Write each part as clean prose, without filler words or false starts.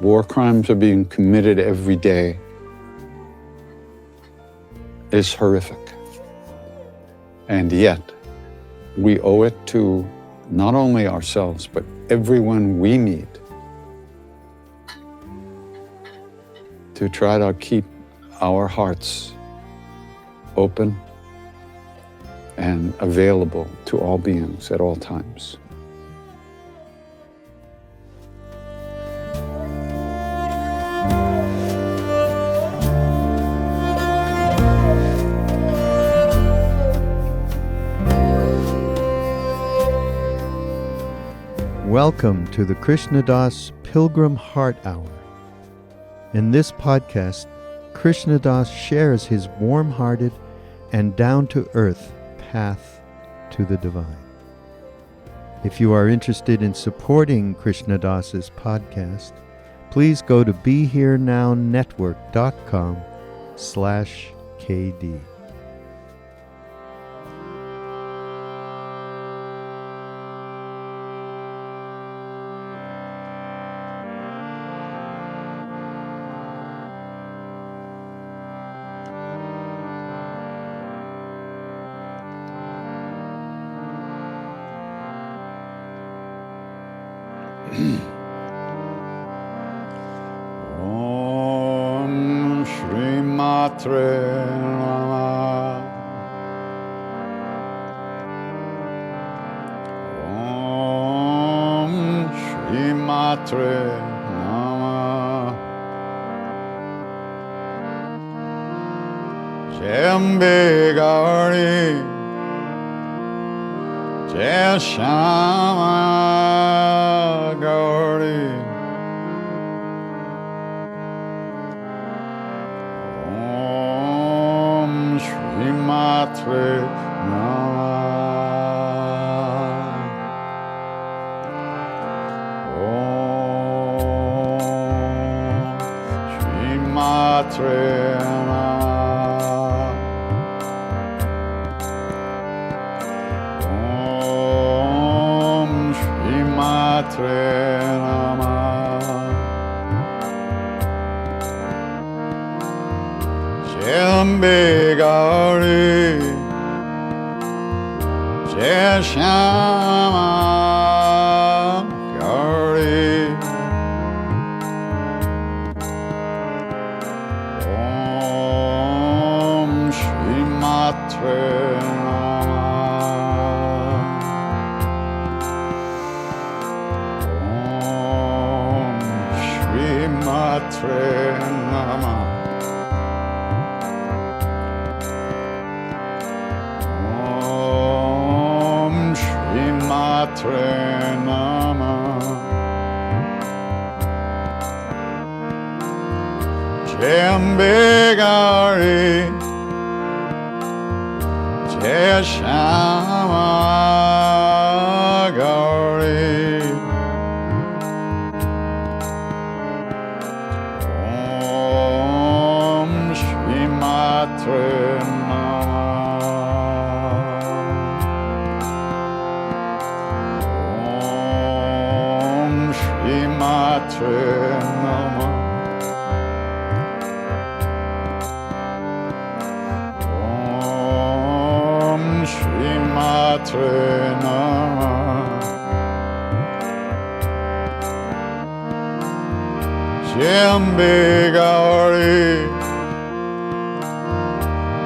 war crimes are being committed every day is horrific. And yet, we owe it to not only ourselves, but everyone we meet to try to keep our hearts open and available to all beings at all times. Welcome to the Krishna Das Pilgrim Heart Hour. In this podcast, Krishna Das shares his warm-hearted and down-to-earth path to the divine. If you are interested in supporting Krishna Das's podcast, please go to BeHereNowNetwork.com/KD. Om Shri Matre Namah. Om Shri Matre Namah. Jambe Gauri Jai Shama Gauri. Om Shri Matre Namah. Om Shri Matre Namah. Om Shri Matre Namah. Jambe Gauri Jai Shama Gauri. Om Shri Matre Namah. Om Shri Matre Namah. Matre Namah. Jambe Gauri Jai Shama Gauri. Om Shri Matre Matre Namah. Om Shri Matre Namah. Jambe Gauri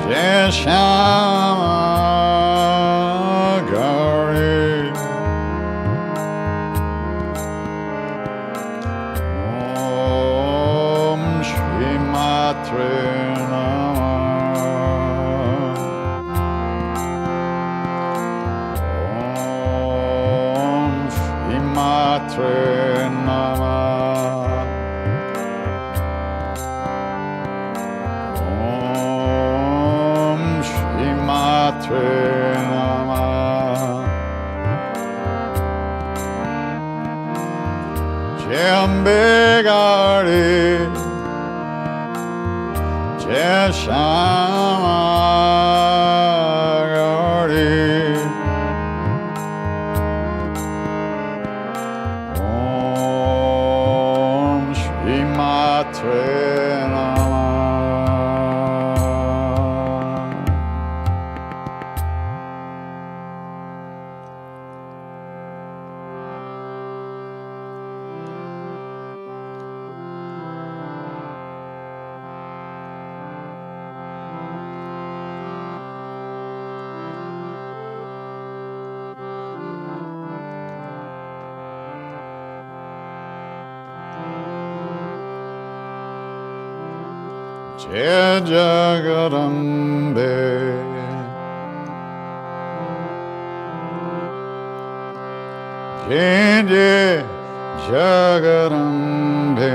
Jai Shama Gauri. Matre Namah. Om Shri Matre Namah. Om Shri Matre Namah. Jambe Gauri Jai Shama Gauri. Om Shri Jai Jagarambe, Jai Jai Jagarambe,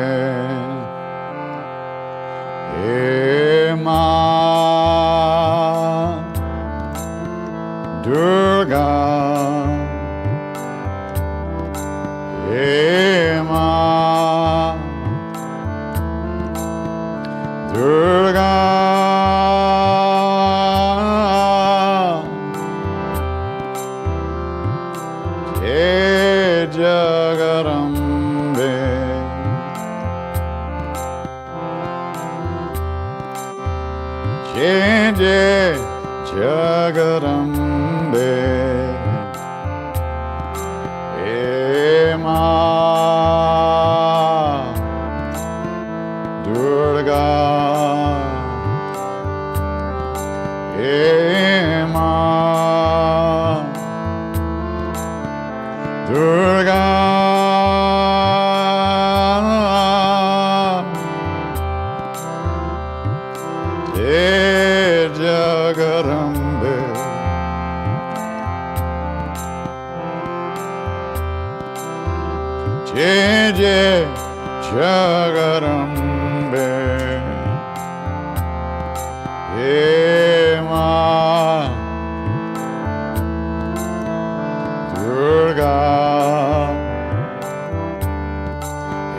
He Ma Durga, He Ma Durga, Jai Jagarambe, Jai Jai Jagarambe, He Ma Durga, He Ma Durga, Jai Jagarambe, Jai Jai Jagarambe, He Ma Durga,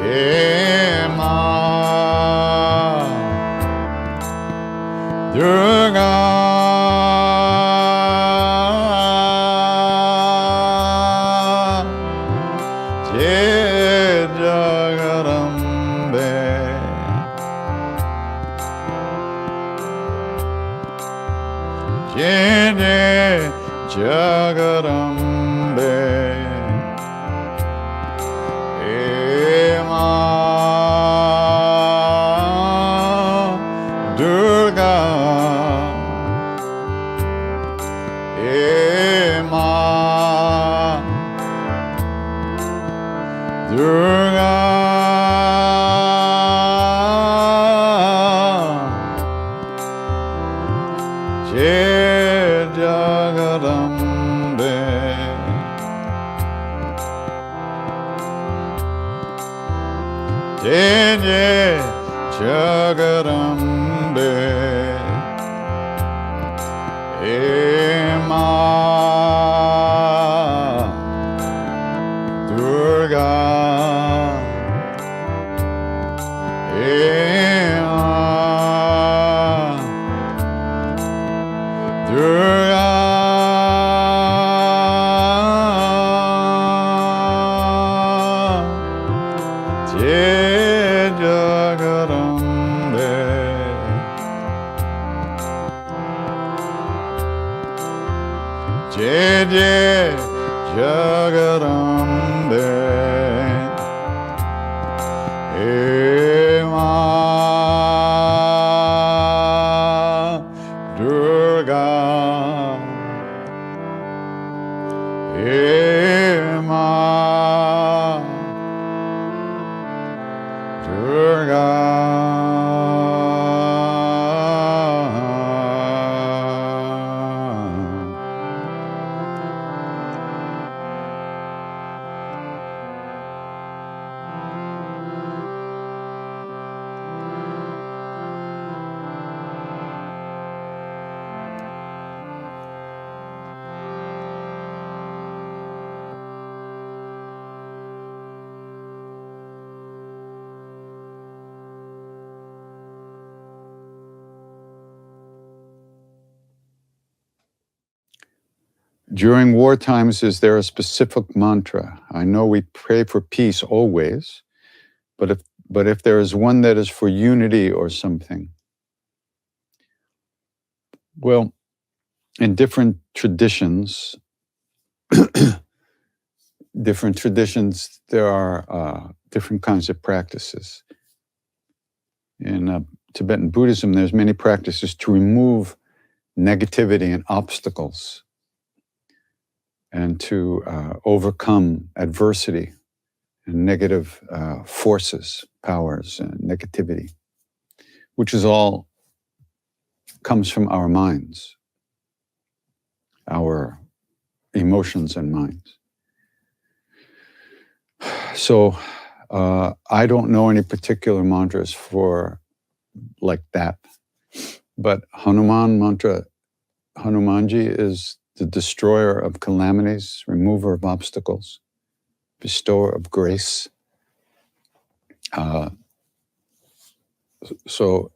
He Ma Durga, Jai Jagarambe, Jai Jai Jagarambe, He Ma Durga, He Ma Durga, Jai Jagarambe, Jai Jai Jagarambe, He Ma Durga, He Ma Durga, Jai Jagarambe, Jai Jai Jagarambe, He Ma Durga, He Ma Durga. During war times, is there a specific mantra? I know we pray for peace always, but if there is one that is for unity or something, well, in different traditions, there are different kinds of practices. In Tibetan Buddhism, there's many practices to remove negativity and obstacles, and to overcome adversity and negative forces, powers, and negativity. which is all comes from our minds, our emotions and minds. So I don't know any particular mantras for like that, but Hanuman mantra, Hanumanji is the destroyer of calamities, remover of obstacles, bestower of grace. So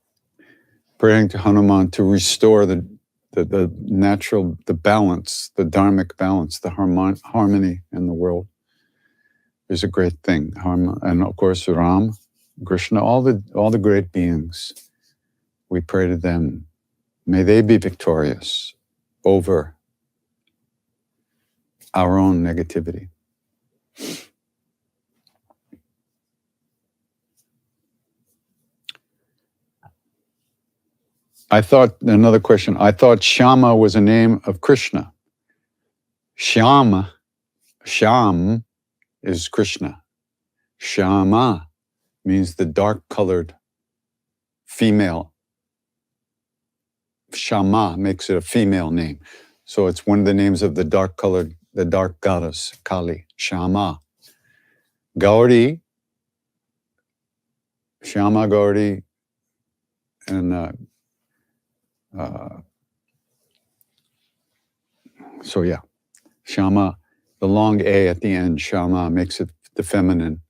praying to Hanuman to restore the natural, the balance, the dharmic balance, the harmony in the world is a great thing. And of course, Ram, Krishna, all the great beings, we pray to them. May they be victorious over our own negativity. Another question, I thought Shama was a name of Krishna. Sham is Krishna. Shama means the dark-colored female. Shama makes it a female name. So it's one of the names of the dark goddess, Kali, Shama. Gauri, Shama Gauri, and so yeah, Shama, the long A at the end, Shama, makes it the feminine,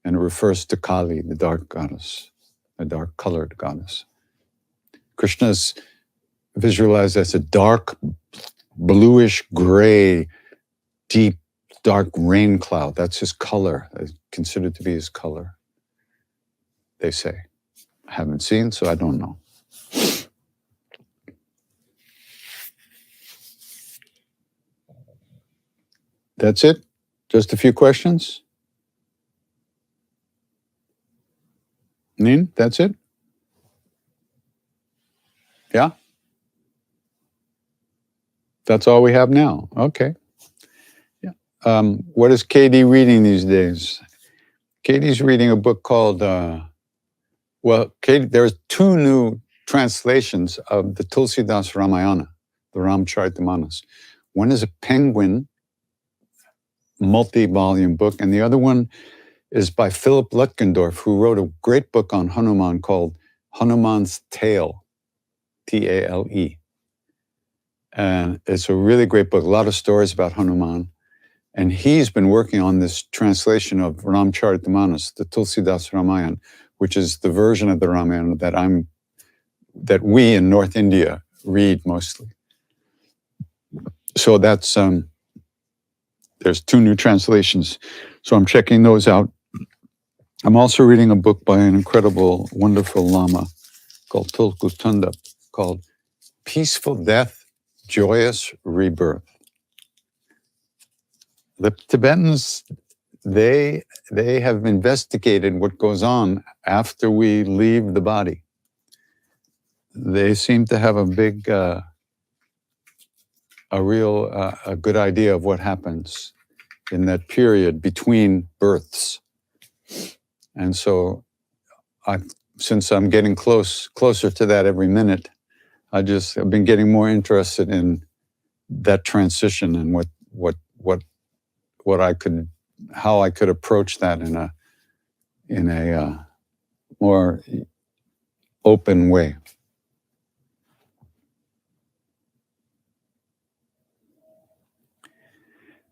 and it refers to Kali, the dark goddess, a dark-colored goddess. Krishna is visualized as a dark, bluish gray, deep, dark rain cloud. That's his color, considered to be his color, they say. I haven't seen, so I don't know. That's it? Just a few questions? Nin, that's it? Yeah? That's all we have now. Okay. Yeah. What is Katie reading these days? Katie's reading a book called, Katie, there's 2 new translations of the Tulsidas Ramayana, the Ramcharitamanas. One is a penguin multi-volume book, and the other one is by Philip Lutgendorf, who wrote a great book on Hanuman called Hanuman's Tale, T-A-L-E. And it's a really great book, a lot of stories about Hanuman. And he's been working on this translation of Ramcharitamanas, the Tulsidas Ramayana, which is the version of the Ramayana that we in North India read mostly. So that's, there's 2 new translations. So I'm checking those out. I'm also reading a book by an incredible, wonderful Lama called Tulku Tundap, called Peaceful Death, Joyous Rebirth. The Tibetans, they have investigated what goes on after we leave the body. They seem to have a big, a good idea of what happens in that period between births. And so since I'm getting closer to that every minute, I've been getting more interested in that transition and how I could approach that in a more open way.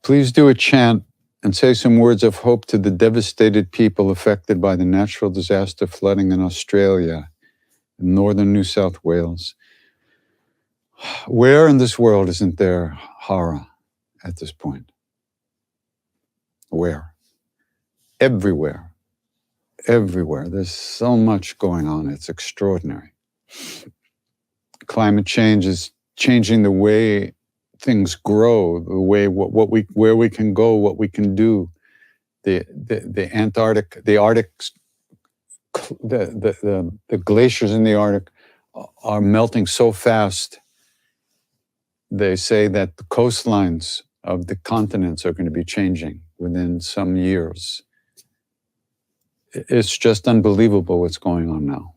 Please do a chant and say some words of hope to the devastated people affected by the natural disaster flooding in Australia, in northern New South Wales. Where in this world isn't there horror at this point? Where? Everywhere. Everywhere. There's so much going on. It's extraordinary. Climate change is changing the way things grow, the way where we can go, what we can do. The Antarctic, the Arctic, the glaciers in the Arctic are melting so fast. They say that the coastlines of the continents are going to be changing within some years. It's just unbelievable what's going on now.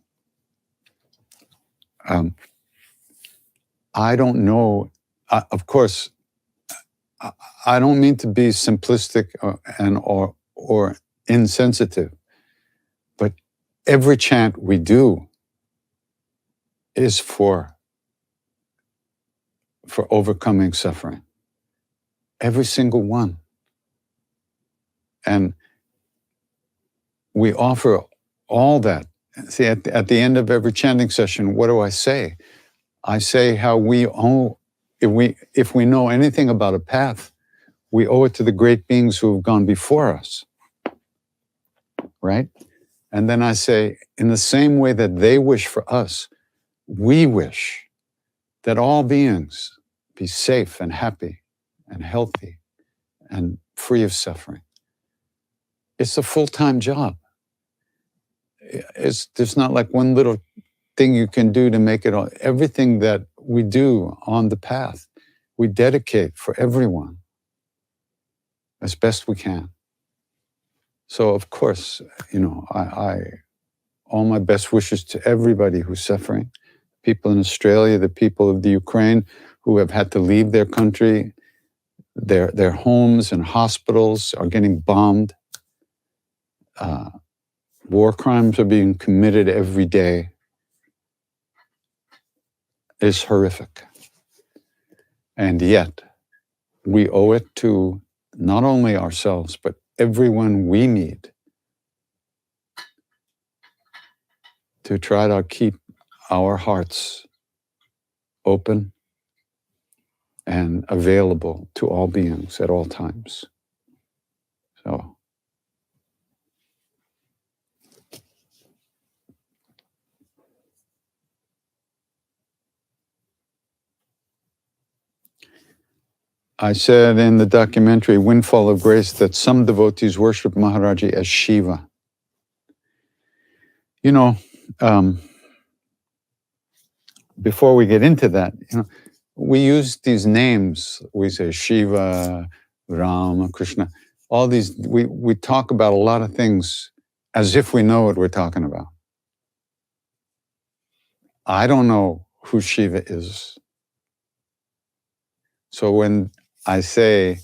I don't know. Of course, I don't mean to be simplistic or insensitive, but every chant we do is for overcoming suffering. Every single one. And we offer all that. See, at the end of every chanting session, what do I say? I say how we owe, if we know anything about a path, we owe it to the great beings who have gone before us, right? And then I say, in the same way that they wish for us, we wish that all beings be safe and happy and healthy and free of suffering. It's a full-time job. There's not like one little thing you can do to make it all. Everything that we do on the path, we dedicate for everyone as best we can. So of course, I all my best wishes to everybody who's suffering, people in Australia, the people of the Ukraine who have had to leave their country, their homes and hospitals are getting bombed. War crimes are being committed every day. It's horrific. And yet, we owe it to not only ourselves, but everyone we meet to try to keep our hearts open and available to all beings at all times. So, I said in the documentary Windfall of Grace that some devotees worship Maharaji as Shiva. Before we get into that, we use these names. We say Shiva, Ram, Krishna, all these, we talk about a lot of things as if we know what we're talking about. I don't know who Shiva is. So when I say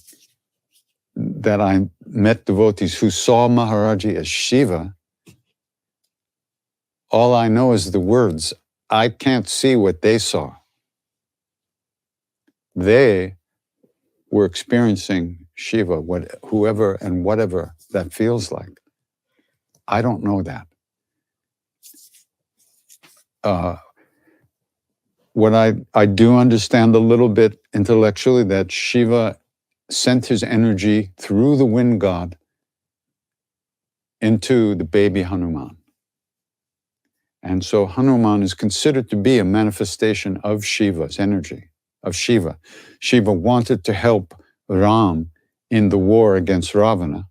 that I met devotees who saw Maharaji as Shiva, all I know is the words. I can't see what they saw. They were experiencing Shiva, whoever and whatever that feels like. I don't know that. What I do understand a little bit intellectually that Shiva sent his energy through the wind god into the baby Hanuman. And so Hanuman is considered to be a manifestation of Shiva's energy, of Shiva. Shiva wanted to help Ram in the war against Ravana,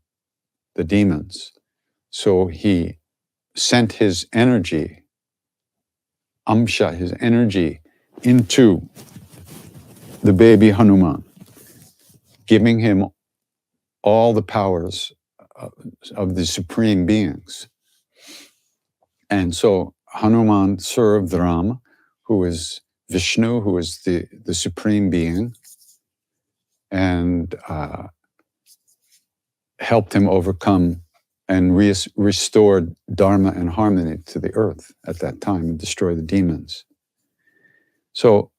the demons. So he sent his energy, Amsha, his energy, into the baby Hanuman, giving him all the powers of the supreme beings. And so Hanuman served Ram, who is Vishnu, who is the supreme being, and helped him overcome and restored dharma and harmony to the earth at that time and destroy the demons. So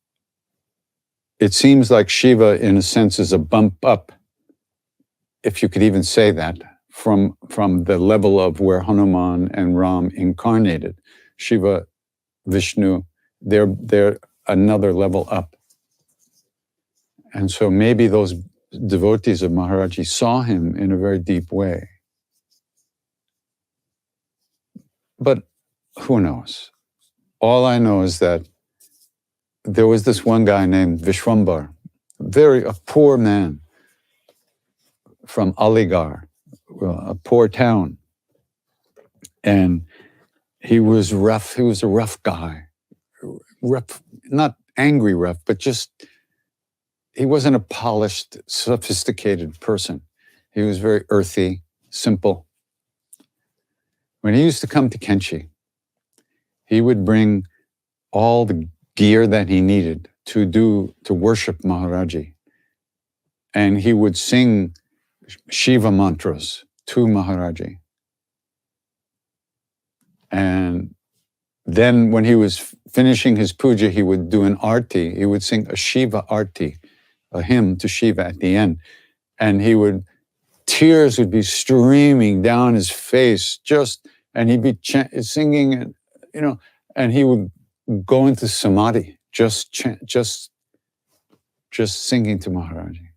it seems like Shiva, in a sense, is a bump up, if you could even say that, from the level of where Hanuman and Ram incarnated. Shiva, Vishnu, they're another level up. And so maybe those devotees of Maharaji saw him in a very deep way. But who knows? All I know is that there was this one guy named Vishwambar, a poor man from Aligarh, a poor town. And he was rough. He was a rough guy. Rough, not angry rough, but just, he wasn't a polished, sophisticated person. He was very earthy, simple. When he used to come to Kenchi, he would bring all the gear that he needed to worship Maharaji. And he would sing Shiva mantras to Maharaji. And then when he was finishing his puja, he would do an arti. He would sing a Shiva arti, a hymn to Shiva at the end. And tears would be streaming down his face, and he'd be singing, and he would go into samadhi, just singing to Maharaji.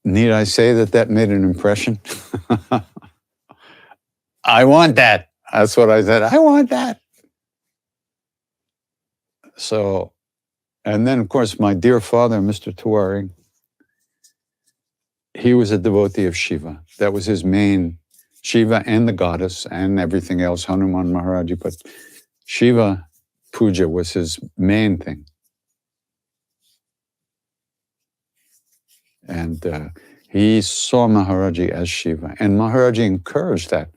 Need I say that made an impression? I want that. That's what I said. I want that. So, and then of course, my dear father, Mr. Tiwari, he was a devotee of Shiva. That was his main, Shiva and the goddess and everything else, Hanuman, Maharaji, but Shiva puja was his main thing. And he saw Maharaji as Shiva. And Maharaji encouraged that.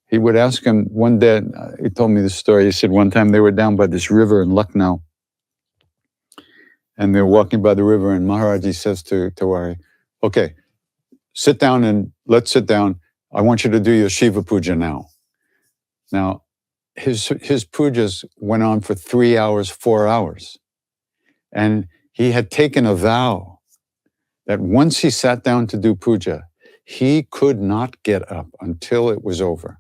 He would ask him one day, he told me this story, he said one time they were down by this river in Lucknow. And they're walking by the river and Maharaji says to Tiwari, okay, sit down and let's sit down. I want you to do your Shiva puja now. Now, his pujas went on for 3 hours, 4 hours. And he had taken a vow that once he sat down to do puja, he could not get up until it was over.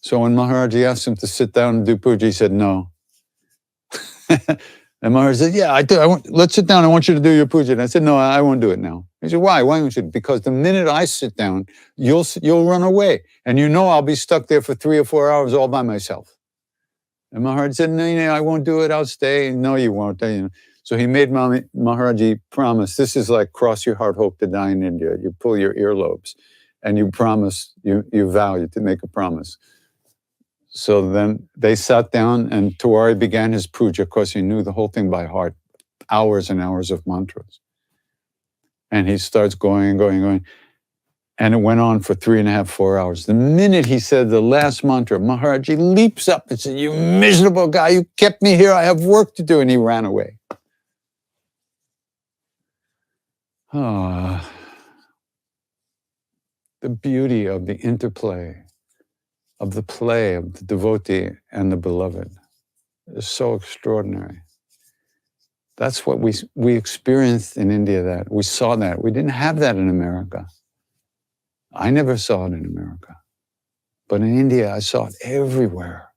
So when Maharaji asked him to sit down and do puja, he said, no. And Maharaji said, yeah, I do. Let's sit down. I want you to do your puja. And I said, no, I won't do it now. He said, why? Why won't you? Because the minute I sit down, you'll run away. And I'll be stuck there for 3 or 4 hours all by myself. And Maharaji said, no, I won't do it. I'll stay. No, you won't. So he made Maharaji promise. This is like cross your heart, hope to die in India. You pull your earlobes and you promise, you vow to make a promise. So then they sat down and Tiwari began his puja. Of course, he knew the whole thing by heart, hours and hours of mantras. And he starts going. And it went on for 3.5, 4 hours. The minute he said the last mantra, Maharaji leaps up and says, you miserable guy, you kept me here. I have work to do. And he ran away. The beauty of the interplay, of the play of the devotee and the beloved is so extraordinary. That's what we experienced in India, that we saw that. We didn't have that in America. I never saw it in America. But in India, I saw it everywhere.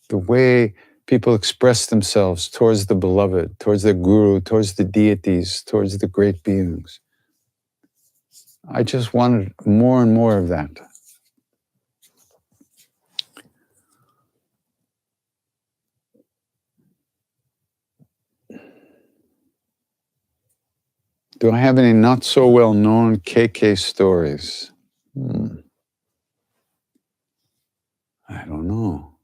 The way people express themselves towards the beloved, towards their guru, towards the deities, towards the great beings. I just wanted more and more of that. Do I have any not so well known K.K. stories? I don't know.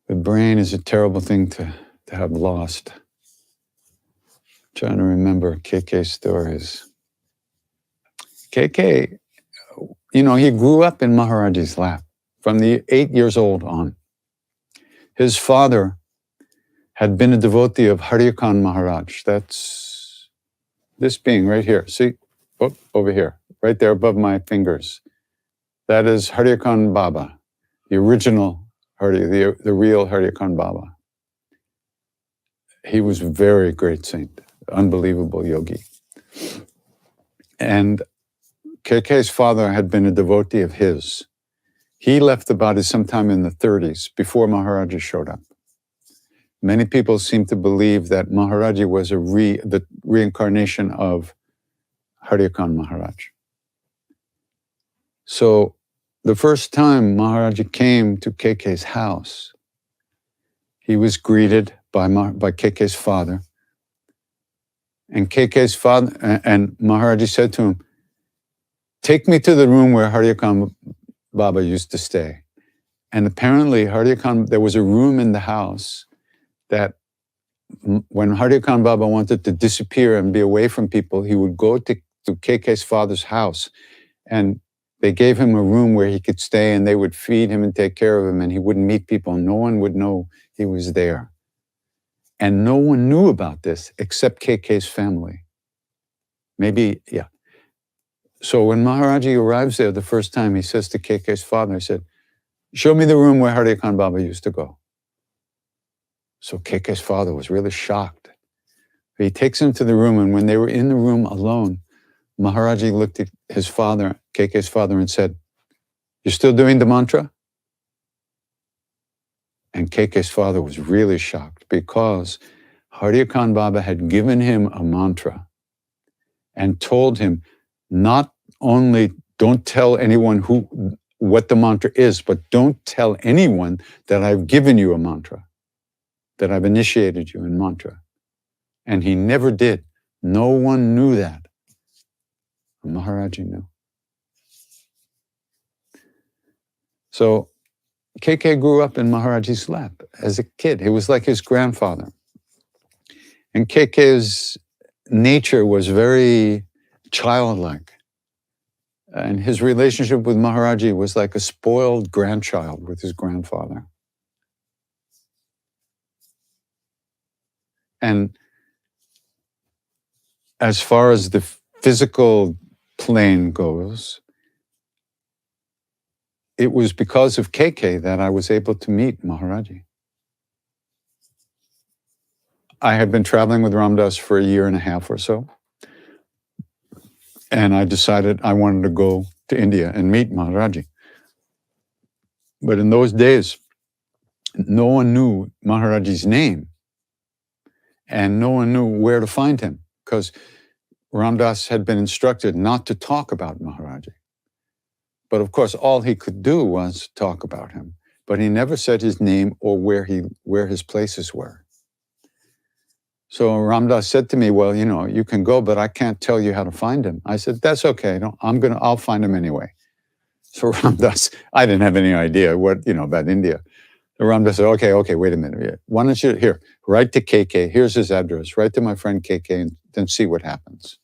The brain is a terrible thing to have lost. I'm trying to remember K.K. stories. K.K., he grew up in Maharaji's lap from the 8 years old on. His father had been a devotee of Haryakan Maharaj. That's this being right here. See? Over here, right there above my fingers. That is Haryakan Baba, the original the real Haryakan Baba. He was a very great saint, unbelievable yogi. And K.K.'s father had been a devotee of his. He left the body sometime in the 30s, before Maharaji showed up. Many people seem to believe that Maharaji was the reincarnation of Haryakan Maharaj. So the first time Maharaji came to K.K.'s house, he was greeted by K.K.'s father. And K.K.'s father, and Maharaji said to him, take me to the room where Haryakan Baba used to stay. And apparently there was a room in the house that when Haryakan Baba wanted to disappear and be away from people, he would go to K.K.'s father's house. And They gave him a room where he could stay, and they would feed him and take care of him, and he wouldn't meet people. No one would know he was there. And no one knew about this except K.K.'s family. Maybe, yeah. So when Maharaji arrives there the first time, he says to K.K.'s father, he said, "Show me the room where Hari Khan Baba used to go." So K.K.'s father was really shocked. He takes him to the room, and when they were in the room alone, Maharaji looked at his father, K.K.'s father, and said, "You're still doing the mantra?" And K.K.'s father was really shocked because Hari Khan Baba had given him a mantra and told him not only don't tell anyone what the mantra is, but don't tell anyone that I've given you a mantra, that I've initiated you in mantra. And he never did. No one knew that. Maharaji knew. So K.K. grew up in Maharaji's lap as a kid. He was like his grandfather. And K.K.'s nature was very childlike. And his relationship with Maharaji was like a spoiled grandchild with his grandfather. And as far as the physical plane goes, it was because of K.K. that I was able to meet Maharaji. I had been traveling with Ram Dass for a year and a half or so. And I decided I wanted to go to India and meet Maharaji. But in those days, no one knew Maharaji's name. And no one knew where to find him because Ram Dass had been instructed not to talk about Maharaji. But of course, all he could do was talk about him. But he never said his name or where his places were. So Ram Dass said to me, "Well, you can go, but I can't tell you how to find him." I said, "That's okay. I'll find him anyway." So Ram Dass, I didn't have any idea about India. So Ram Dass said, okay, wait a minute. Why don't you, write to KK. Here's his address. Write to my friend KK and then see what happens.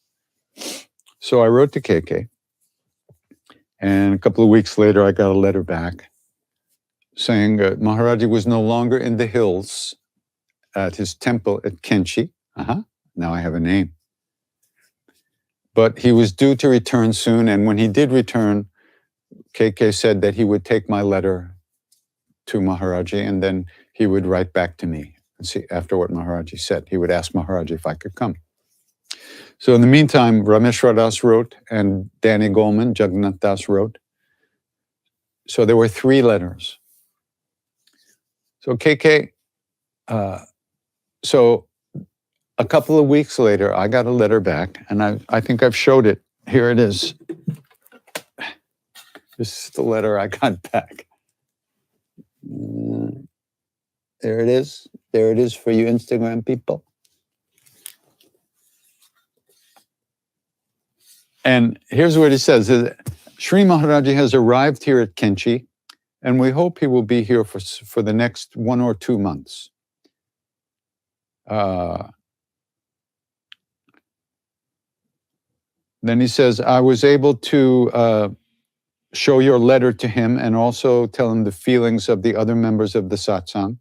So I wrote to KK. And a couple of weeks later, I got a letter back saying Maharaji was no longer in the hills at his temple at Kenchi. Now I have a name. But he was due to return soon. And when he did return, KK said that he would take my letter to Maharaji and then he would write back to me and see after what Maharaji said. He would ask Maharaji if I could come. So in the meantime, Rameshwar Das wrote and Danny Goleman, Jagannath Das wrote. So there were 3 letters. So KK, so a couple of weeks later, I got a letter back and I think I've showed it. Here it is. This is the letter I got back. There it is. There it is for you Instagram people. And here's what he says. Sri Maharaji has arrived here at Kenchi, and we hope he will be here for the next 1 or 2 months. Then he says, I was able to show your letter to him and also tell him the feelings of the other members of the satsang.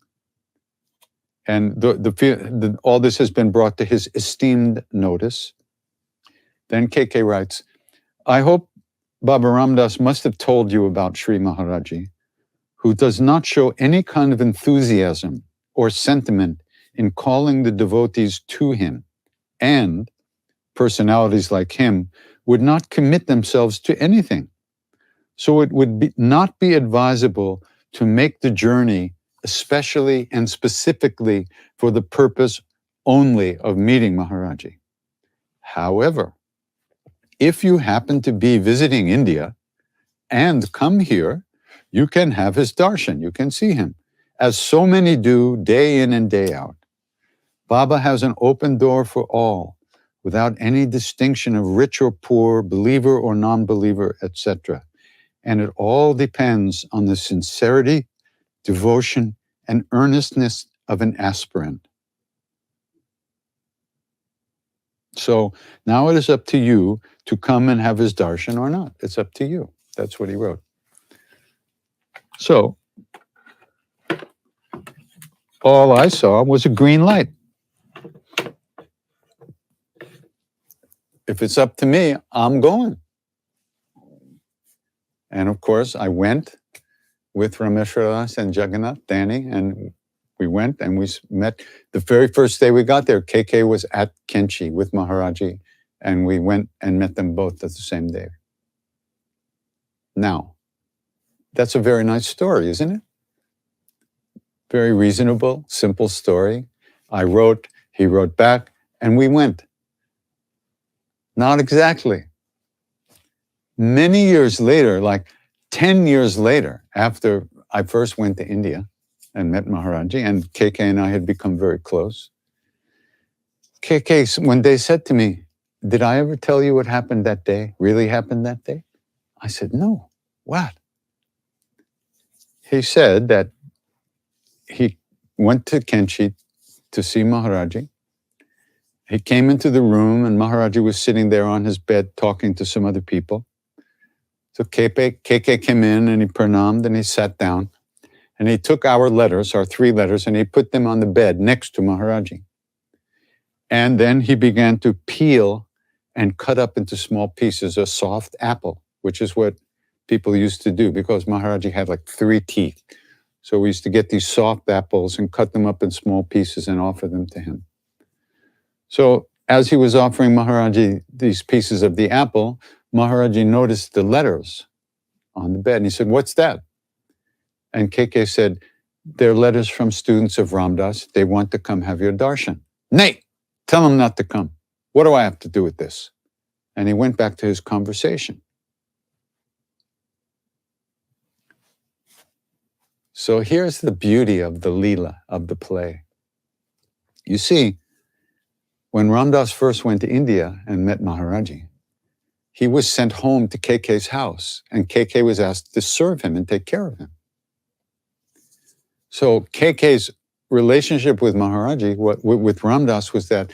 And all this has been brought to his esteemed notice. Then KK writes, I hope Baba Ram Dass must have told you about Sri Maharaji, who does not show any kind of enthusiasm or sentiment in calling the devotees to him, and personalities like him would not commit themselves to anything. So it would not be advisable to make the journey especially and specifically for the purpose only of meeting Maharaji. However, if you happen to be visiting India and come here, you can have his darshan, you can see him, as so many do day in and day out. Baba has an open door for all, without any distinction of rich or poor, believer or non-believer, etc. And it all depends on the sincerity, devotion, and earnestness of an aspirant. So now it is up to you to come and have his darshan or not. It's up to you. That's what he wrote. So all I saw was a green light. If it's up to me, I'm going. And of course, I went with Rameshwara and Jagannath, Danny, and we went and we met. The very first day we got there, KK was at Kenchi with Maharaji, and we went and met them both at the same day. Now, that's a very nice story, isn't it? Very reasonable, simple story. I wrote, he wrote back, and we went. Not exactly. Many years later, like 10 years later, after I first went to India and met Maharaji, and KK and I had become very close, KK, when they said to me, did I ever tell you what happened that day, really happened that day? I said, no. What? He said that he went to Kenchi to see Maharaji. He came into the room and Maharaji was sitting there on his bed talking to some other people. So KK came in and he pranammed and he sat down and he took our letters, our 3 letters, and he put them on the bed next to Maharaji. And then he began to peel and cut up into small pieces a soft apple, which is what people used to do because Maharaji had like 3 teeth. So we used to get these soft apples and cut them up in small pieces and offer them to him. So as he was offering Maharaji these pieces of the apple, Maharaji noticed the letters on the bed and he said, what's that? And KK said, they're letters from students of Ramdas. They want to come have your darshan. Nay, tell them not to come. What do I have to do with this? And he went back to his conversation. So here's the beauty of the Lila, of the play. You see, when Ramdas first went to India and met Maharaji, he was sent home to KK's house, and KK was asked to serve him and take care of him. So KK's relationship with Maharaji, with Ramdas, was that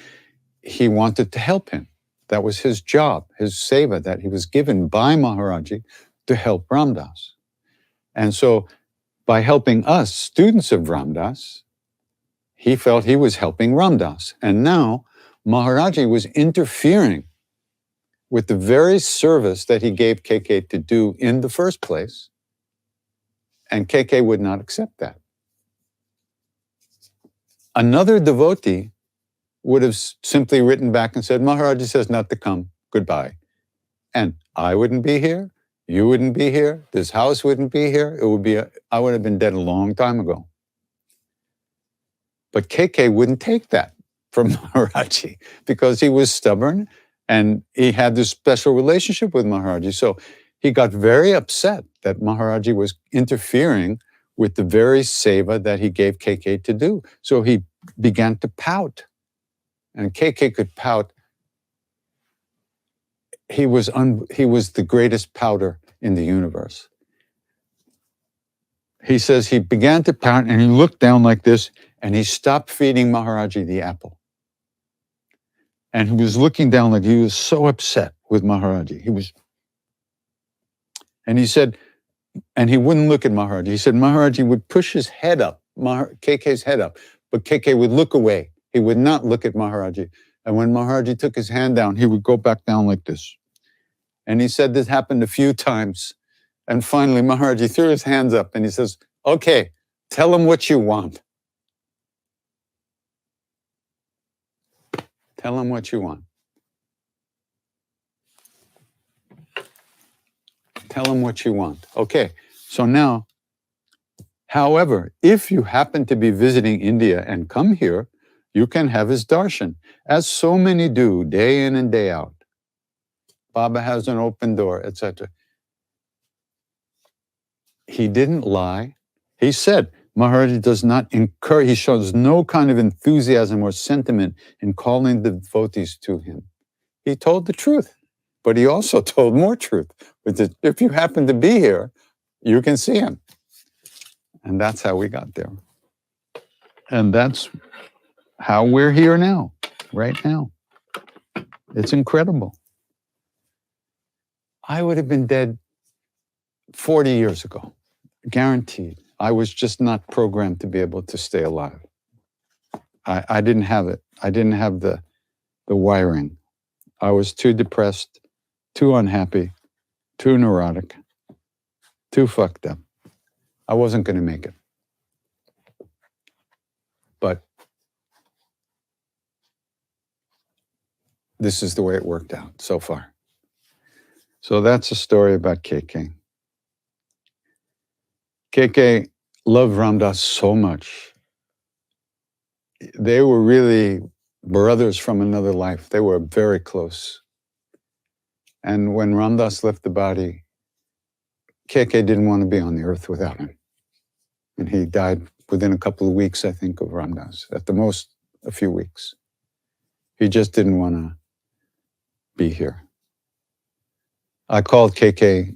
he wanted to help him. That was his job, his seva that he was given by Maharaji to help Ramdas. And so by helping us, students of Ramdas, he felt he was helping Ramdas. And now Maharaji was interfering with the very service that he gave KK to do in the first place, and KK would not accept that. Another devotee would have simply written back and said, Maharaji says not to come, goodbye. And I wouldn't be here, you wouldn't be here, this house wouldn't be here, I would have been dead a long time ago. But KK wouldn't take that from Maharaji because he was stubborn and he had this special relationship with Maharaji. So he got very upset that Maharaji was interfering with the very seva that he gave KK to do. So he began to pout. And KK could pout. He was the greatest pouter in the universe. He says he began to pout and he looked down like this and he stopped feeding Maharaji the apple. And he was looking down like he was so upset with Maharaji. And he said, and he wouldn't look at Maharaji. He said Maharaji would push his head up, KK's head up, but KK would look away. He would not look at Maharaji. And when Maharaji took his hand down, he would go back down like this. And he said this happened a few times. And finally, Maharaji threw his hands up and he says, okay, tell him what you want. Tell him what you want. Tell him what you want. Okay, so now, however, if you happen to be visiting India and come here, you can have his darshan, as so many do day in and day out. Baba has an open door, etc. He didn't lie. He said, Maharaji does not encourage, he shows no kind of enthusiasm or sentiment in calling the devotees to him. He told the truth, but he also told more truth, which is if you happen to be here, you can see him. And that's how we got there. And that's how we're here now, right now. It's incredible. I would have been dead 40 years ago, guaranteed. I was just not programmed to be able to stay alive. I didn't have it. I didn't have the wiring. I was too depressed, too unhappy, too neurotic, too fucked up. I wasn't going to make it. But this is the way it worked out so far. So that's a story about K.K. K.K. loved Ram Dass so much. They were really brothers from another life. They were very close. And when Ram Dass left the body, K.K. didn't want to be on the earth without him. And he died within a couple of weeks, I think, of Ram Dass. At the most, a few weeks. He just didn't want to be here. I called K.K.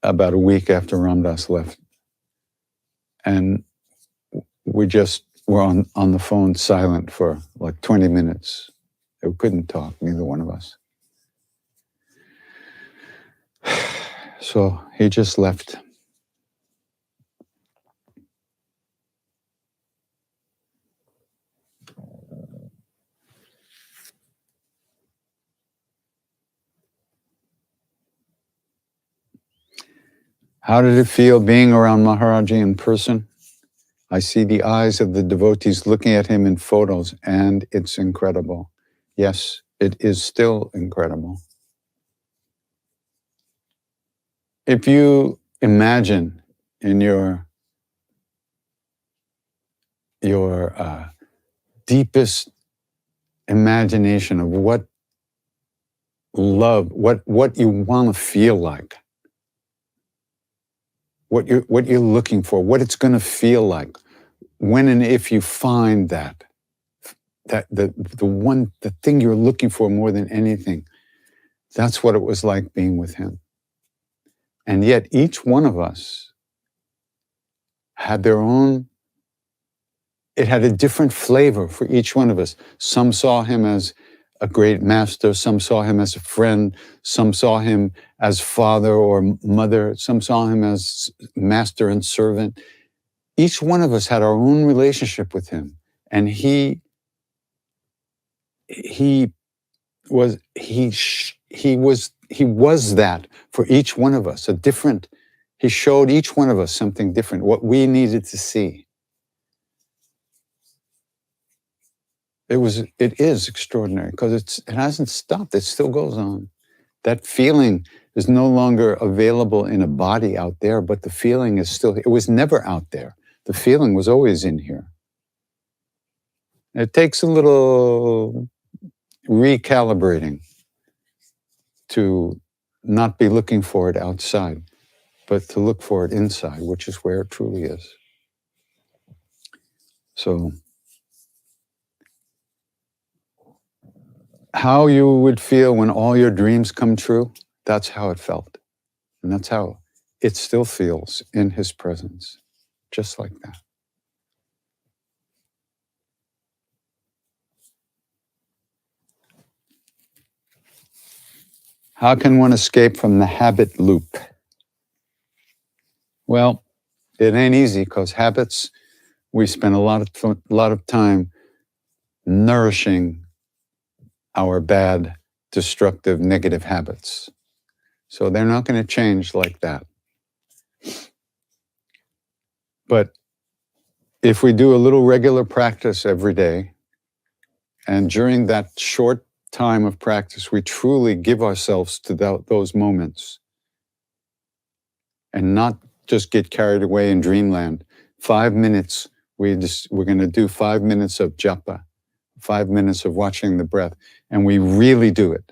about a week after Ram Dass left. And we just were on the phone silent for like 20 minutes. We couldn't talk, neither one of us. So he just left. How did it feel being around Maharaji in person? I see the eyes of the devotees looking at him in photos, and it's incredible. Yes, it is still incredible. If you imagine in your deepest imagination of what love, what you want to feel like, what you're looking for, what it's going to feel like when and if you find that the thing you're looking for more than anything, that's what it was like being with him. And yet each one of us had their own, it had a different flavor for each one of us. Some saw him as a great master, some saw him as a friend, some saw him as father or mother, some saw him as master and servant. Each one of us had our own relationship with him, and he was that for each one of us, he showed each one of us something different, what we needed to see. It is extraordinary because it hasn't stopped. It still goes on. That feeling is no longer available in a body out there, but the feeling is still, it was never out there. The feeling was always in here. It takes a little recalibrating to not be looking for it outside, but to look for it inside, which is where it truly is. So, how you would feel when all your dreams come true, that's how it felt. And that's how it still feels in his presence, just like that. How can one escape from the habit loop? Well, it ain't easy because habits, we spend a lot of time nourishing our bad, destructive, negative habits. So they're not going to change like that. But if we do a little regular practice every day, and during that short time of practice, we truly give ourselves to those moments and not just get carried away in dreamland. 5 minutes, we're going to do 5 minutes of japa, 5 minutes of watching the breath, and we really do it.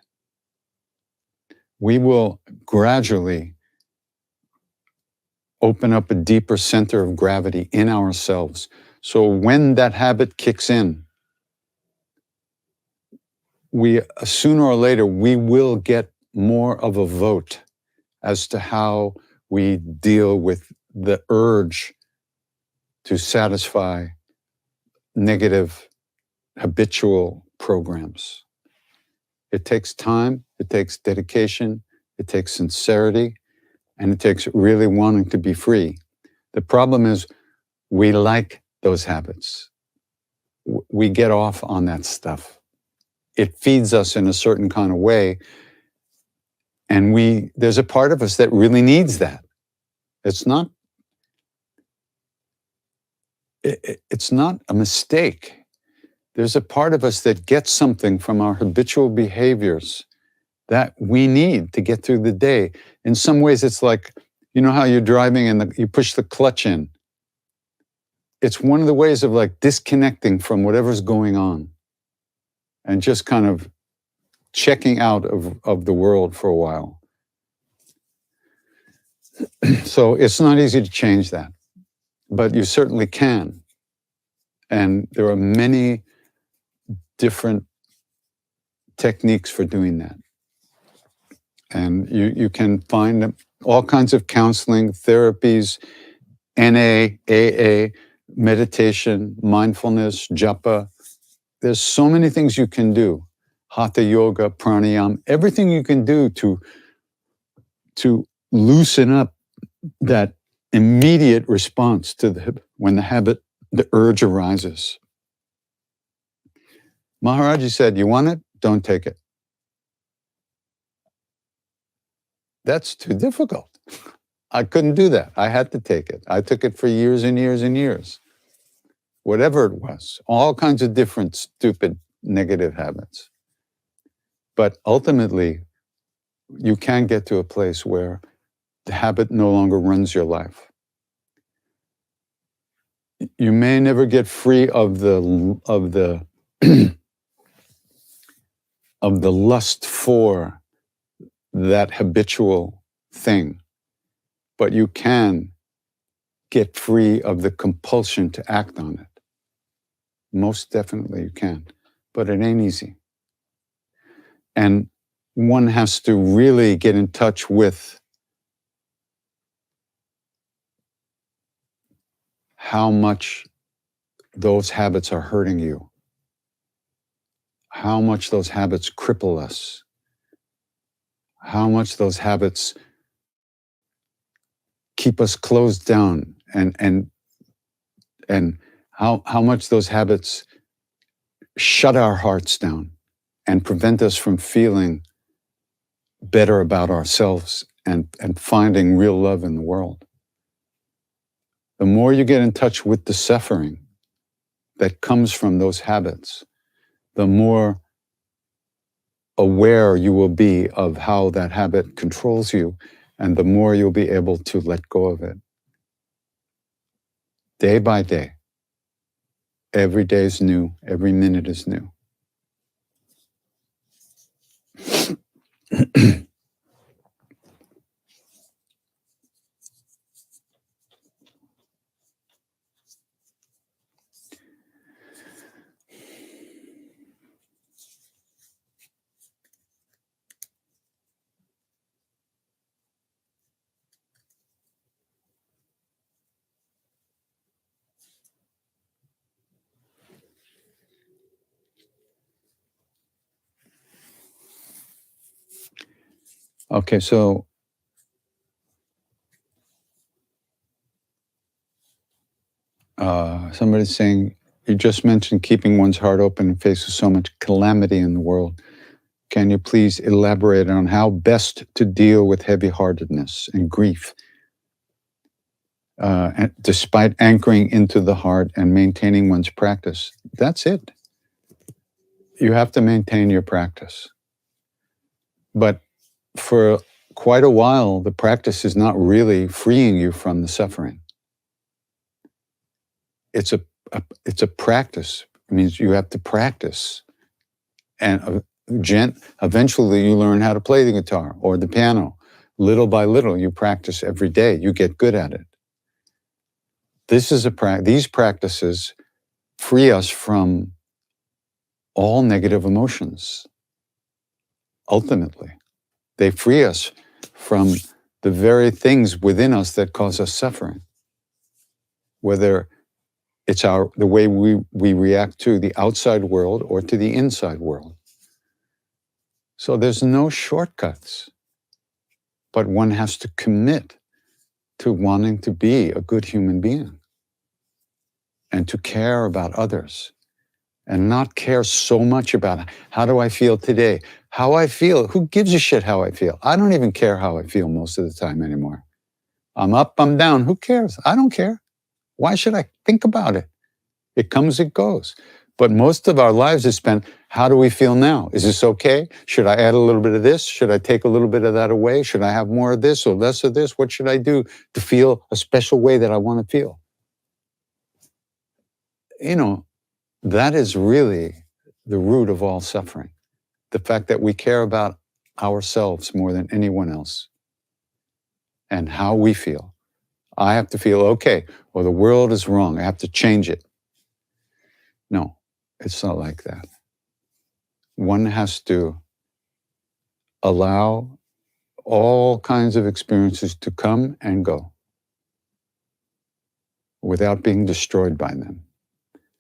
We will gradually open up a deeper center of gravity in ourselves. So when that habit kicks in, sooner or later, we will get more of a vote as to how we deal with the urge to satisfy negative habitual programs. It takes time, it takes dedication, it takes sincerity, and it takes really wanting to be free. The problem is we like those habits. We get off on that stuff. It feeds us in a certain kind of way, and there's a part of us that really needs that. It's not a mistake. There's a part of us that gets something from our habitual behaviors that we need to get through the day. In some ways, it's like, you know how you're driving and you push the clutch in. It's one of the ways of like disconnecting from whatever's going on and just kind of checking out of the world for a while. So it's not easy to change that, but you certainly can. And there are many different techniques for doing that. And you can find all kinds of counseling, therapies, NA, AA, meditation, mindfulness, japa. There's so many things you can do. Hatha yoga, pranayama, everything you can do to loosen up that immediate response to when the urge arises. Maharaji said, you want it? Don't take it. That's too difficult. I couldn't do that. I had to take it. I took it for years and years and years. Whatever it was, all kinds of different stupid negative habits. But ultimately, you can get to a place where the habit no longer runs your life. You may never get free of the of the lust for that habitual thing, but you can get free of the compulsion to act on it. Most definitely you can, but it ain't easy. And one has to really get in touch with how much those habits are hurting you, how much those habits cripple us, how much those habits keep us closed down, and how much those habits shut our hearts down and prevent us from feeling better about ourselves and finding real love in the world. The more you get in touch with the suffering that comes from those habits, the more aware you will be of how that habit controls you, and the more you'll be able to let go of it. Day by day. Every day is new. Every minute is new. Okay, so somebody's saying, you just mentioned keeping one's heart open in face of so much calamity in the world. Can you please elaborate on how best to deal with heavy-heartedness and grief, despite anchoring into the heart and maintaining one's practice? That's it. You have to maintain your practice. But for quite a while, the practice is not really freeing you from the suffering. It's a practice. It means you have to practice. And eventually you learn how to play the guitar or the piano. Little by little, you practice every day. You get good at it. These practices free us from all negative emotions. Ultimately, they free us from the very things within us that cause us suffering. Whether it's the way we react to the outside world or to the inside world. So there's no shortcuts. but one has to commit to wanting to be a good human being and to care about others and not care so much about how do I feel today. How I feel, who gives a shit how I feel? I don't even care how I feel most of the time anymore. I'm up, I'm down, who cares? I don't care. Why should I think about it? It comes, it goes. But most of our lives is spent, how do we feel now? Is this okay? Should I add a little bit of this? Should I take a little bit of that away? Should I have more of this or less of this? What should I do to feel a special way that I want to feel? You know, that is really the root of all suffering. The fact that we care about ourselves more than anyone else and how we feel. I have to feel okay, or the world is wrong. I have to change it. No, it's not like that. One has to allow all kinds of experiences to come and go without being destroyed by them.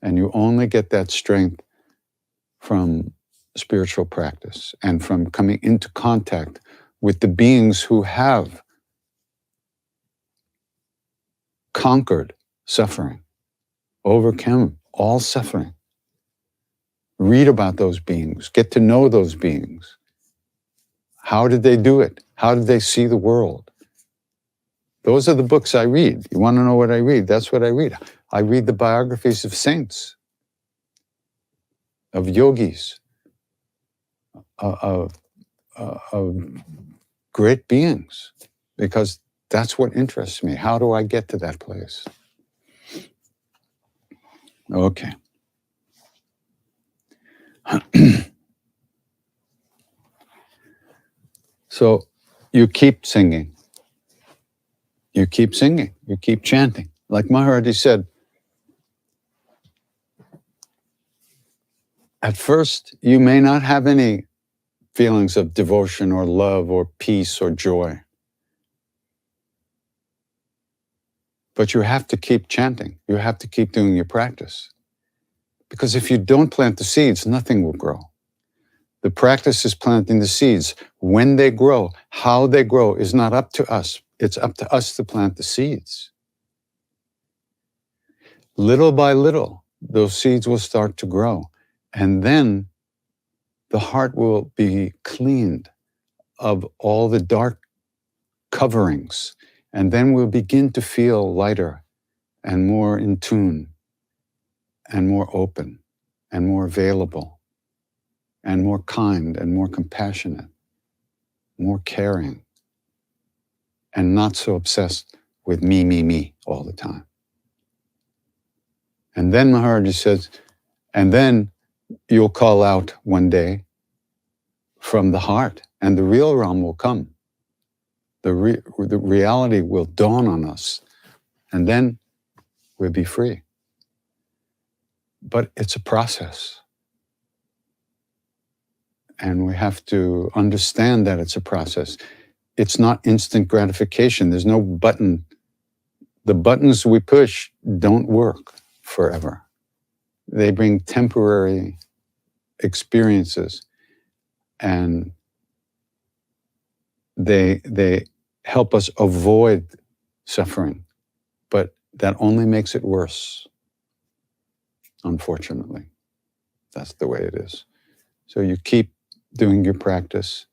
And you only get that strength from spiritual practice and from coming into contact with the beings who have conquered suffering, overcome all suffering. Read about those beings, get to know those beings. How did they do it? How did they see the world? Those are the books I read. You want to know what I read? That's what I read. I read the biographies of saints, of yogis, of great beings, because that's what interests me. How do I get to that place? Okay. So you keep singing. You keep singing. You keep chanting. Like Maharaji said, at first you may not have any feelings of devotion or love or peace or joy. But you have to keep chanting. You have to keep doing your practice. Because if you don't plant the seeds, nothing will grow. The practice is planting the seeds. When they grow, how they grow is not up to us. It's up to us to plant the seeds. Little by little, those seeds will start to grow. And then the heart will be cleaned of all the dark coverings. And then we'll begin to feel lighter and more in tune and more open and more available and more kind and more compassionate, more caring, and not so obsessed with me all the time. And then Maharaji says, and then you'll call out one day from the heart and the real realm will come. The reality will dawn on us and then we'll be free. But it's a process. And we have to understand that it's a process. It's not instant gratification. There's no button. The buttons we push don't work forever. They bring temporary experiences and they help us avoid suffering, but that only makes it worse, unfortunately. That's the way it is. So you keep doing your practice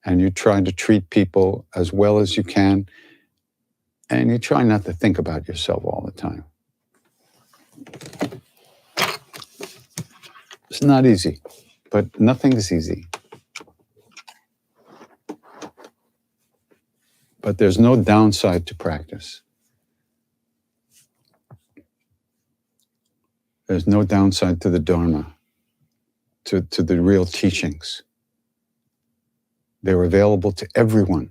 and you try to treat people as well as you can, and you try not to think about yourself all the time. It's not easy, but nothing is easy. But there's no downside to practice. There's no downside to the Dharma, to the real teachings. They're available to everyone.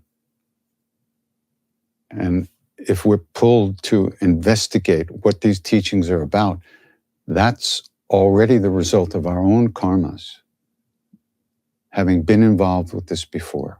And if we're pulled to investigate what these teachings are about, that's already the result of our own karmas, having been involved with this before.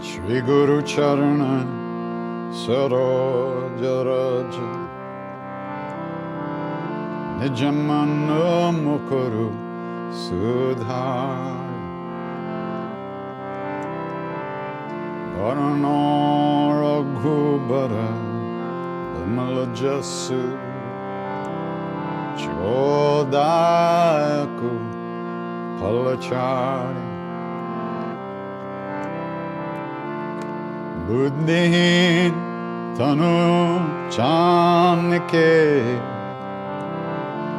Shri Guru Charana Saroja Raja Nijamana Mukuru Sudhar Varano Raghubara Bimala Jasu Chodayaku Palachari Buddhihin Tanu Chanke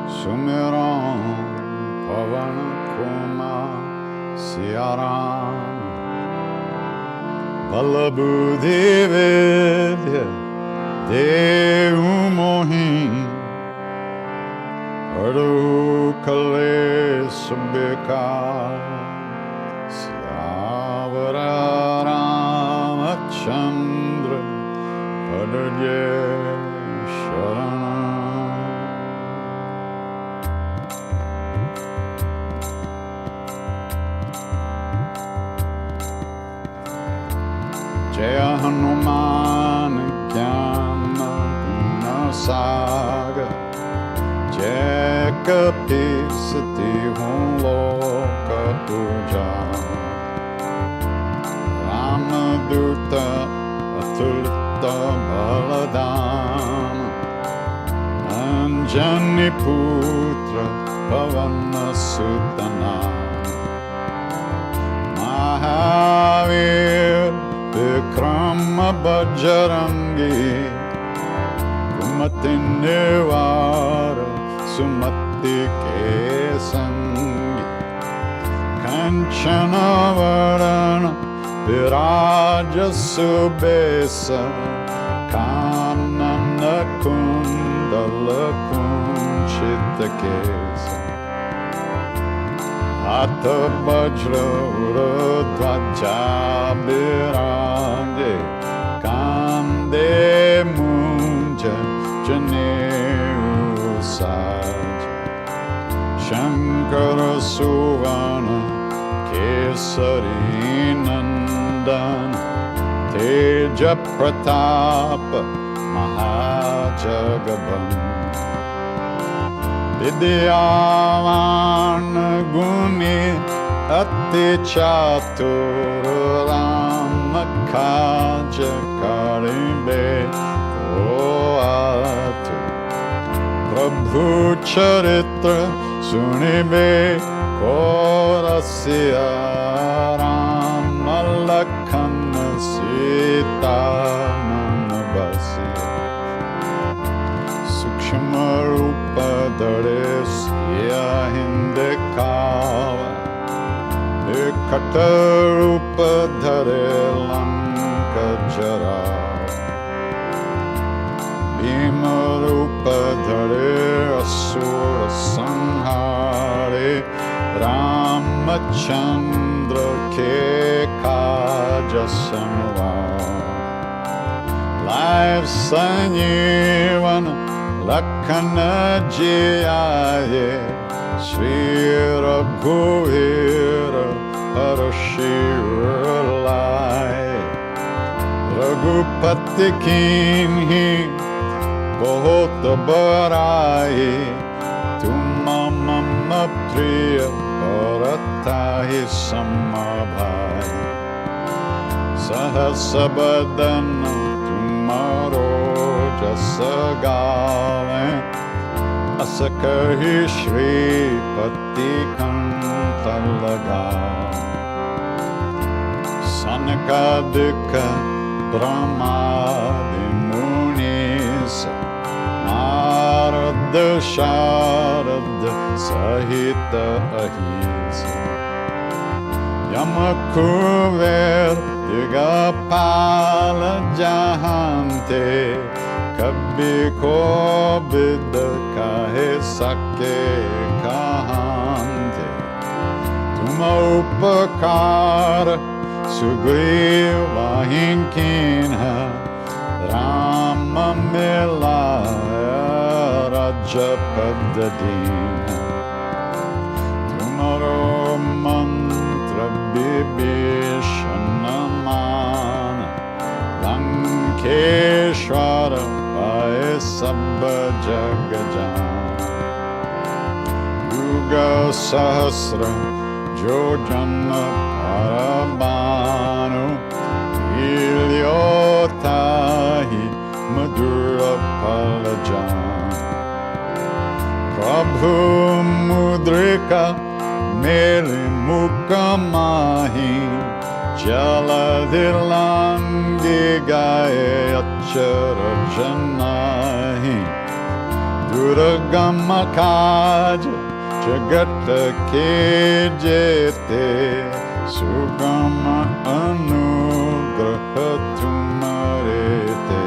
Sumiran Pavan Kuma Siaram Balabuddhi Vidya Devu Mohin Adu Kale Subhikar Siavara Chandra Padadye Sharanam Jaya Hanuman Jnana Guna Sagar Jai Kapisati Hum Loka Puja Ramadutta Atulta Baladam Anjani Putra Pavana Sutana Mahavir Vikrama Bajrangi Kumati Nivara Sumati Kesangi Kanchana Varana Viraja Subesa Kanana Kundala Kunchita Kesa Ata Bajra Uradvaja Biranje Kande Munja Jane Usaj Shankara Suvana Kesari Nandan Teja Pratapa Mahajagabam Vidyavan Guni Ati Chatur Ramakaja Karimbe Oatu Prabhu Charitra Sunibe Korasya Ramalakana Sita Manabasya Sukshma Rupa Dharesya Hindekava Ekata Rupa Dhare Lanka Jara Bhima Rupa Dhare Asura Sanhare Ramachandra K.K Sah Life Sanyivana Lakhana Jiyaye Shri Raghuveera Harashiralai Raghupati Kinhi Bahut Baraye Tumma Mama Priya Bharatahi Samabhai Sahasabadana Tumaro Jasa Gave Asakahi Shri Pati Kanta Laga Sanakadika Brahmadi Munisa Narada Sharada Sahita Ahisa Yamakuver Digapal jahante kabhi ko bid kahe sake kahante tuma upakar sugriva hinkinha Rama milaya rajapadadina tumaro mantra bibhishanamana lankeshwara pae sabba jagajan yuga sahasra jojana parabhanu ilyotahi Ma Durga palajan Prabhu mudrika mele mukha mahi Jaladilangi gaye achara janahi Durgama kaj jagat ke jete Sugama anugraha tumare te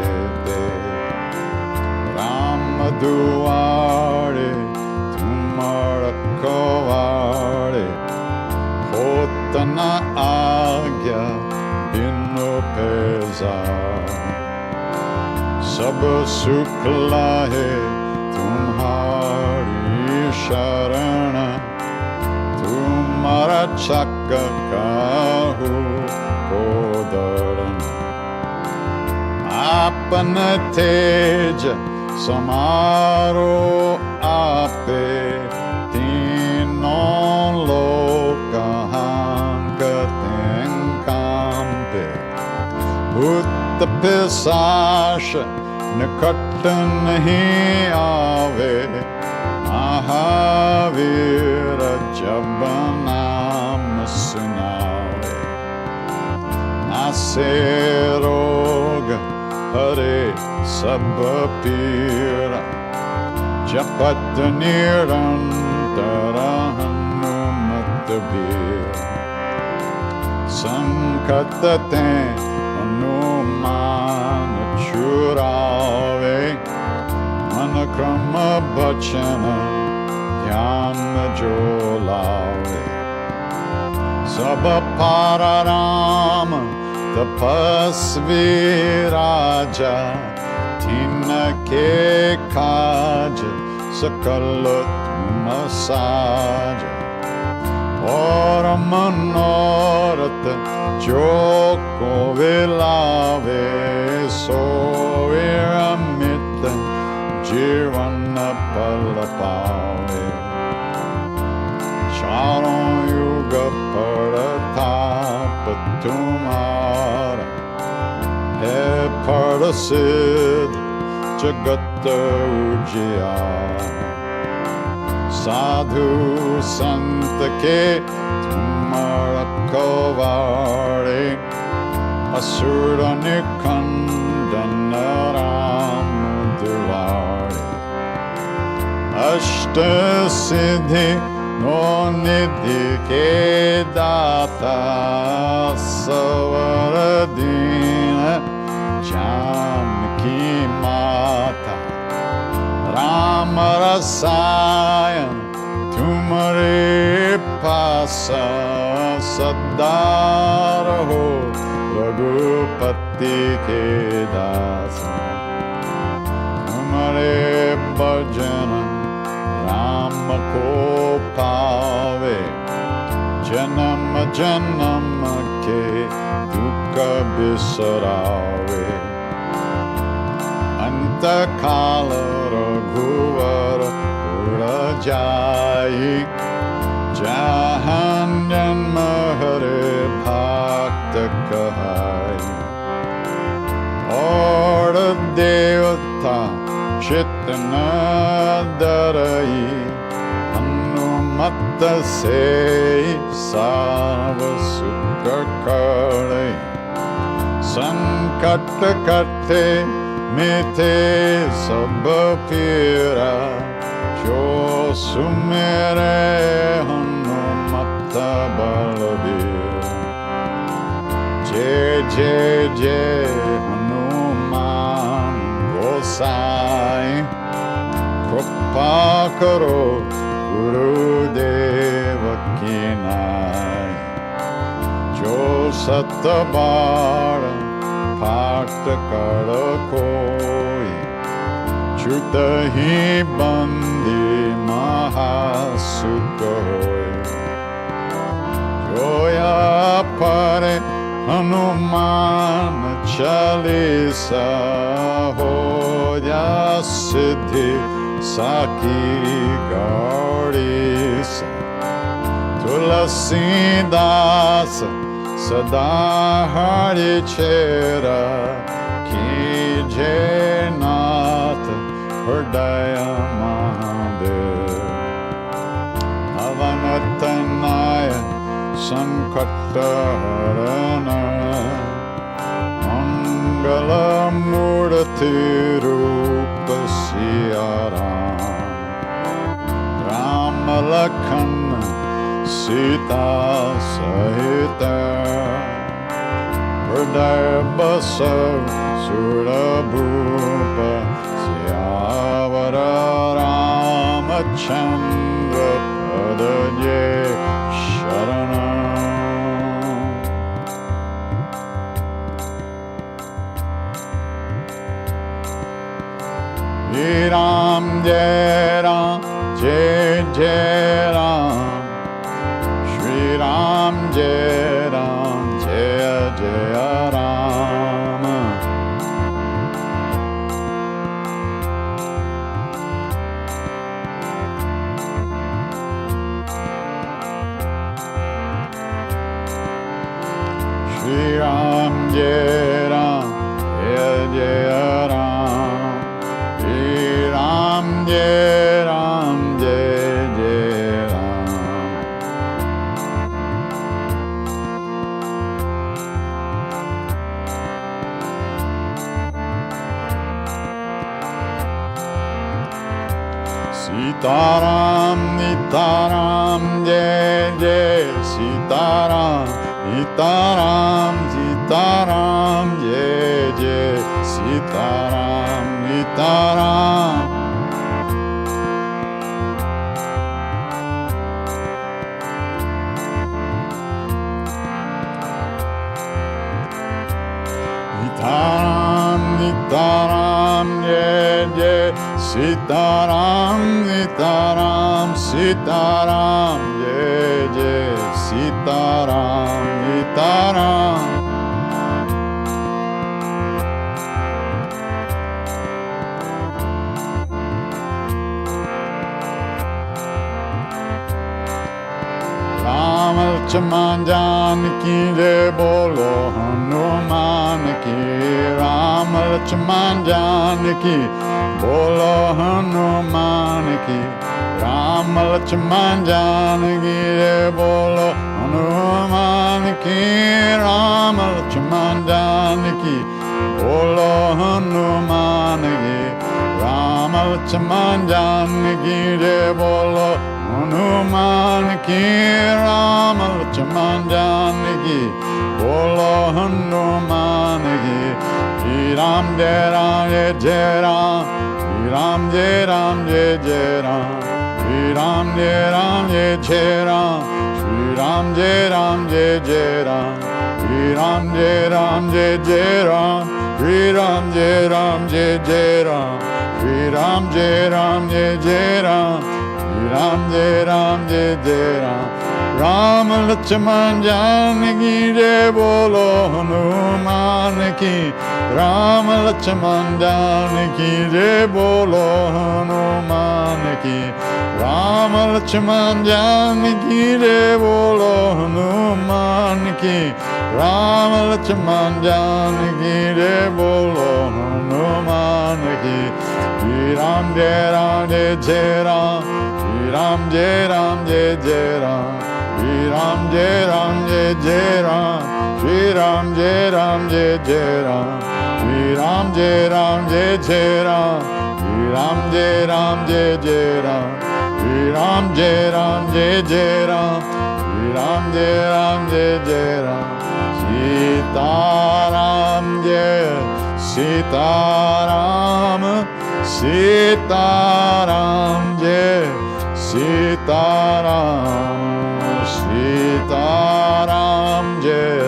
Rama duare tumara kovare Hotana agya binu pezar Sab sukla hai tumhari sharana Tumhara chakka kahu kodaran Apana teja samaro ape tinon lokahankaten kampe Bhutta pisasha nikatan nahi aave Mahavira jabanam sunave Nase roga hare sabba pira Japat nirantara hanumatabir Sankatate hanuman churave Manakrama bhajana dhyana jolave Sabha pararama tapasvi raja Tinake kaj sakala tumasaja Or manorat joko vilave So viramita jirvana palapave Charon yuga paratapa tumara Hai Parasiddh Jagat Ujjaya Sadhu Sant ke tumara kovare Asura nikandana ram dulare Ashta siddhi no nidhi ke data Savaradina Janki Mata Rama Rasayan Tumare Pasa Sadaraho Raghupati Ke Dasa Tumare Bhajana Rama Ko Pave Janam Janam Ke Dukha Bisarave Antakala Raghuvara Purajayi Jahan Janma Hare Bhakta Kahai Orda Devata Chitana Darai Hanumatta Se Sarva Sukha Kare Sankata Kate Mite Sabha Pira Jo Sumere Hanumatta Balabir Je Jai Jai Hanuman Gosai Kripa Karo Gurudeva Kinai Jo Satabara Paat Kara Koi Chuta Hi Bandi Mahasukha Hoi Joya Pare Hanuman Chalisa Hoya Siddhi Saki Gaurisa Tulasi Dasa Sada Hari Chera Ki Jainath Hridaya Mahadev Avanatanaya Sankataharana Mangala Murti Rupa Siyaram Rama Lakshmana Sita Sahita Hridaya Basav Surabhupa Siyavara Ramachandra Padaye Sharanam Ram Jai Ram Jai Jai Ram Shri Ram Jai Ram Jai Jai Ram Shri Ram Jai Ram Jai Jai Ram Shri Ram Jai Ram Jai Jai Ram Sitaram Nitaram Jai Jai Sitaram Nitaram Sitaram Jai Jai Sitaram Nitaram Nitaram Nitaram Jai Jai Sitaram Nitaram Sitaram Jai Jai Sitaram Nitaram Ram Lakshman Janaki Jai Bolo Hanuman Ki Ram Lakshman Janaki Bolo Hanuman Ki Ram Lakshman Janaki Jai Bolo Hanuman Ki Ram Lakshman Janaki Bolo Hanuman Ki Ram Lakshman Janaki Jai Bolo Hanuman Ki Ram Lakshman Janaki Bolo Hanuman Ki Shri Ram Jai Ram Jai Ram Shri Ram Jai Ram Jai Jai Ram Shri Ram Jai Ram Jai Ram Shri Ram Jai Ram Jai Jai Ram Shri Ram Jai Ram Jai Jai Ram Shri Ram Jai Ram Jai Jai Ram Shri Ram Jai Ram Jai Jai Ram Ram Jai Ram Jai Jai Ram Ram Lakshman Janaki Jai Bolo Hanuman Ki Ram Lakshman Janaki Jai Bolo Hanuman Ki Ram Lakshman Janaki Jai Bolo Hanuman Ki Ram Lakshman Janaki Jai Bolo Hanuman Ki Shri Ram Jai Ram Jai Jai Ram Shri Ram Jai Ram Jai Jai Ram Shri Ram Jai Ram Jai Jai Ram Shri Ram Jai Ram Jai Jai Ram Shri Ram Jai Ram Jai Jai Ram Shri Ram Jai Ram Jai Jai Ram Shri Ram Jai Ram Jai Jai Ram Shri Ram Jai Ram Jai Jai Ram Shri Sitaram Jai Sitaram Sitaram Jai Sitaram Sitaram Jai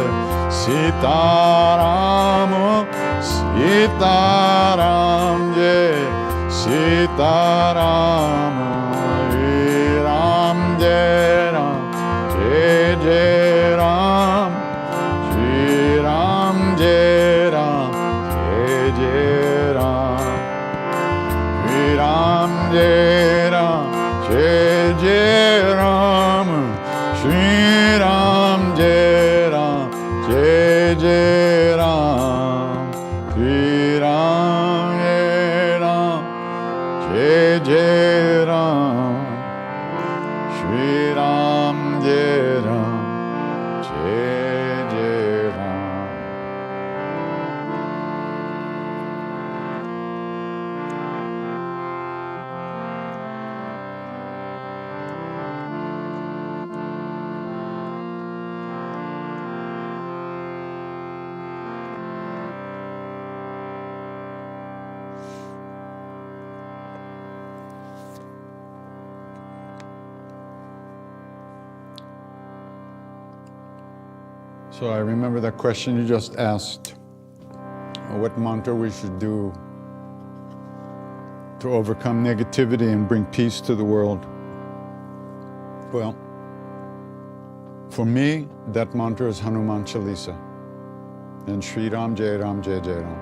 Sitaram Sitaram Jai Sitaram Ram Jai Ram Jai Jai Ram Shri Ram Jai Ram Jai Jai Ram Shri Ram Jai Ram Jai Jai Ram Shri Ram Jai Ram Jai Jai Ram Shri Ram Jai Ram Jai Jai Ram Shri Ram Jai Ram Jai Jai Ram. So I remember that question you just asked, what mantra we should do to overcome negativity and bring peace to the world. Well, for me, that mantra is Hanuman Chalisa and Shri Ram Jai Ram Jai Jai Ram.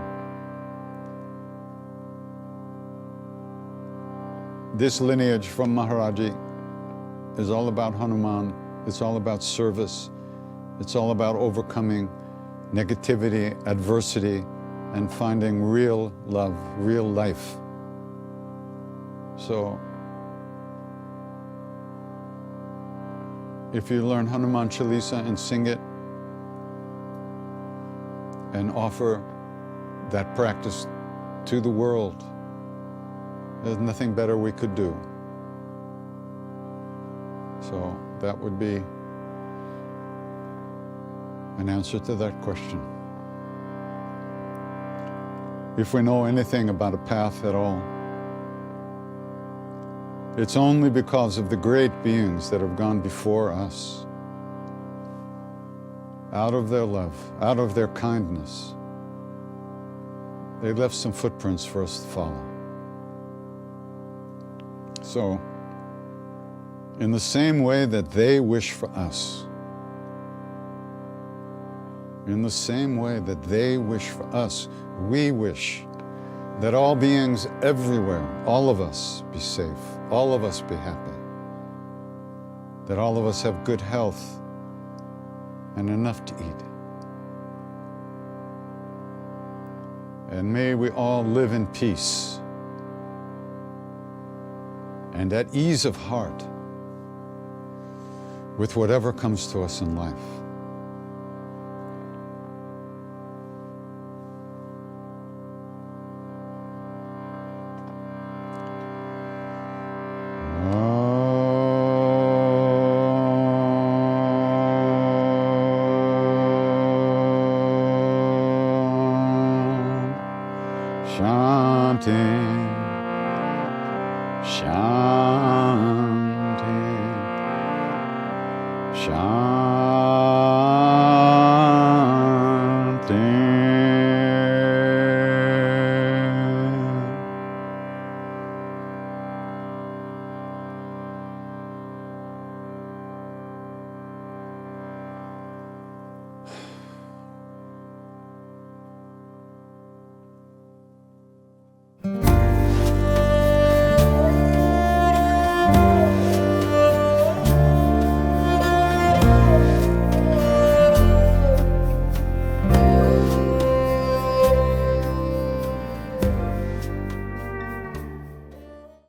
This lineage from Maharaj-Ji is all about Hanuman. It's all about service. It's all about overcoming negativity, adversity, and finding real love, real life. So, if you learn Hanuman Chalisa and sing it, and offer that practice to the world, there's nothing better we could do. So that would be an answer to that question. If we know anything about a path at all, it's only because of the great beings that have gone before us. Out of their love, out of their kindness, they left some footprints for us to follow. So, in the same way that they wish for us, in the same way that they wish for us, we wish that all beings everywhere, all of us, be safe, all of us be happy, that all of us have good health and enough to eat. And may we all live in peace and at ease of heart with whatever comes to us in life. Chanting